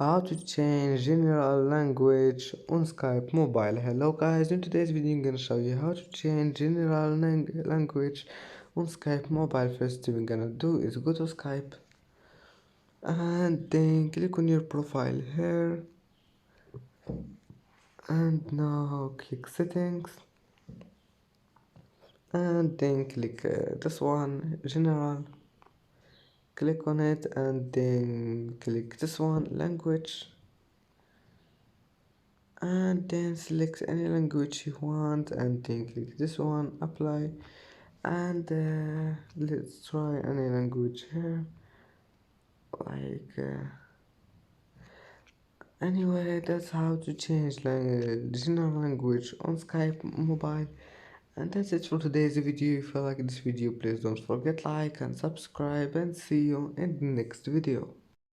How to change general language on Skype mobile. Hello guys, in today's video I'm gonna show you how to change general language on Skype mobile. First thing we're gonna do is go to Skype and then click on your profile here, and now click settings and then click this one, general. Click on it and then click this one, language, and then select any language you want and then click this one, apply, and let's try any language here, like anyway, that's how to change general language on Skype mobile. And that's it for today's video. If you like this video, please don't forget like and subscribe, and see you in the next video.